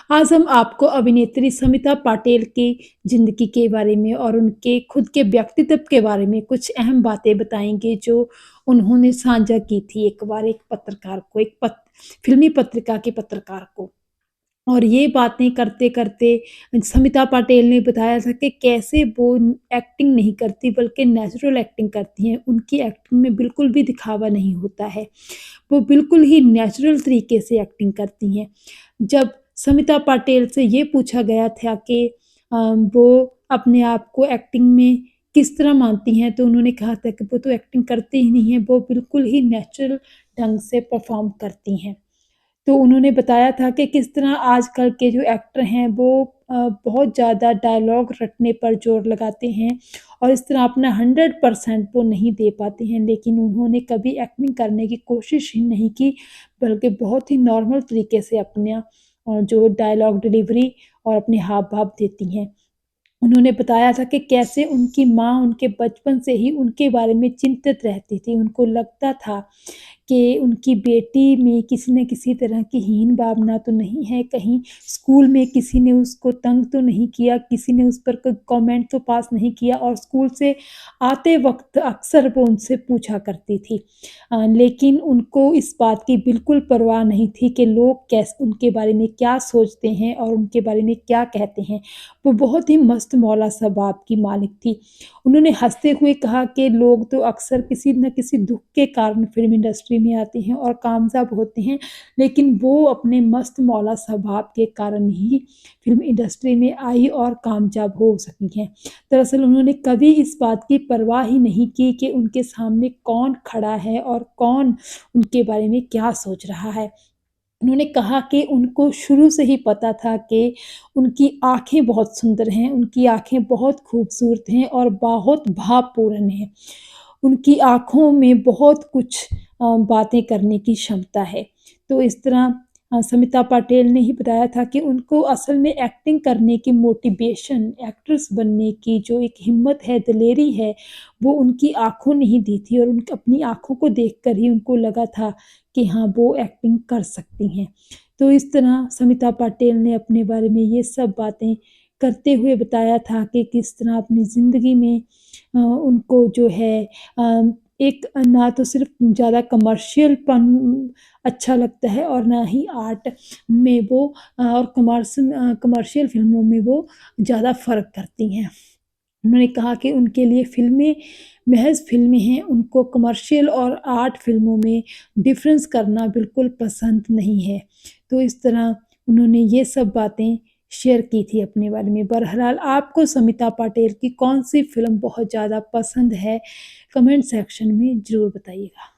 आज हम आपको अभिनेत्री समिता पाटेल की ज़िंदगी के बारे में और उनके खुद के व्यक्तित्व के बारे में कुछ अहम बातें बताएँगे जो उन्होंने साझा की थी एक बार एक पत्रकार को, एक फ़िल्मी पत्रिका के पत्रकार को। और ये बातें करते-करते समिता पाटेल ने बताया था कि कैसे वो एक्टिंग नहीं करती बल्कि नेचुरल एक्टिंग करती हैं। उनकी एक्टिंग में बिल्कुल भी दिखावा नहीं होता है। वो बिल्कुल ही नेचुरल तरीके से एक्टिंग करती हैं। जब समिता पाटेल से ये पूछा गया था कि वो अपने आप को एक्टिंग में किस तरह मानती हैं, तो उन्होंने कहा था कि वो तो एक्टिंग करती ही नहीं है, वो बिल्कुल ही नेचुरल ढंग से परफ़ॉर्म करती हैं। तो उन्होंने बताया था कि किस तरह आजकल के जो एक्टर हैं वो बहुत ज़्यादा डायलॉग रटने पर ज़ोर लगाते हैं और इस तरह अपना 100% वो नहीं दे पाते हैं। लेकिन उन्होंने कभी एक्टिंग करने की कोशिश ही नहीं की, बल्कि बहुत ही नॉर्मल तरीके से अपना जो डायलॉग डिलीवरी और अपने हाव-भाव देती हैं। उन्होंने बताया था कि कैसे उनकी माँ उनके बचपन से ही उनके बारे में चिंतित रहती थी। उनको लगता था कि उनकी बेटी में किसी न किसी तरह की हीन भावना तो नहीं है, कहीं स्कूल में किसी ने उसको तंग तो नहीं किया, किसी ने उस पर कोई कमेंट तो पास नहीं किया और स्कूल से आते वक़्त अक्सर वो उनसे पूछा करती थी। लेकिन उनको इस बात की बिल्कुल परवाह नहीं थी कि लोग उनके बारे में क्या सोचते हैं और उनके बारे में क्या कहते हैं। वो बहुत ही मस्त मौला स्वभाव की मालिक थी। उन्होंने हँसते हुए कहा कि लोग तो अक्सर किसी न किसी दुःख के कारण फ़िल्म इंडस्ट्री में आते हैं और कामयाब होते हैं, लेकिन वो अपने मस्त मौला स्वभाव के कारण ही फ़िल्म इंडस्ट्री में आई और कामयाब हो सकी हैं। दरअसल उन्होंने कभी इस बात की परवाह ही नहीं की कि उनके सामने कौन खड़ा है और कौन उनके बारे में क्या सोच रहा है। उन्होंने कहा कि उनको शुरू से ही पता था कि उनकी आँखें बहुत सुंदर हैं, उनकी आँखें बहुत खूबसूरत हैं और बहुत भावपूर्ण हैं। उनकी आँखों में बहुत कुछ बातें करने की क्षमता है। तो इस तरह समिता पाटेल ने ही बताया था कि उनको असल में एक्टिंग करने की मोटिवेशन, एक्ट्रेस बनने की जो एक हिम्मत है, दिलेरी है, वो उनकी आँखों ने ही दी थी और उनकी अपनी आँखों को देखकर ही उनको लगा था कि हाँ, वो एक्टिंग कर सकती हैं। तो इस तरह समिता पाटेल ने अपने बारे में ये सब बातें करते हुए बताया था कि किस तरह अपनी ज़िंदगी में उनको जो है एक ना तो सिर्फ़ ज़्यादा कमर्शियलपन अच्छा लगता है और ना ही आर्ट में वो और कमर्शियल फ़िल्मों में वो ज़्यादा फ़र्क करती हैं। उन्होंने कहा कि उनके लिए फ़िल्में महज़ फ़िल्में हैं, उनको कमर्शियल और आर्ट फ़िल्मों में डिफ़रेंस करना बिल्कुल पसंद नहीं है। तो इस तरह उन्होंने ये सब बातें शेयर की थी अपने बारे में। बहरहाल आपको समिता पाटेल की कौन-सी फ़िल्म बहुत ज़्यादा पसंद है? कमेंट सेक्शन में ज़रूर बताइएगा।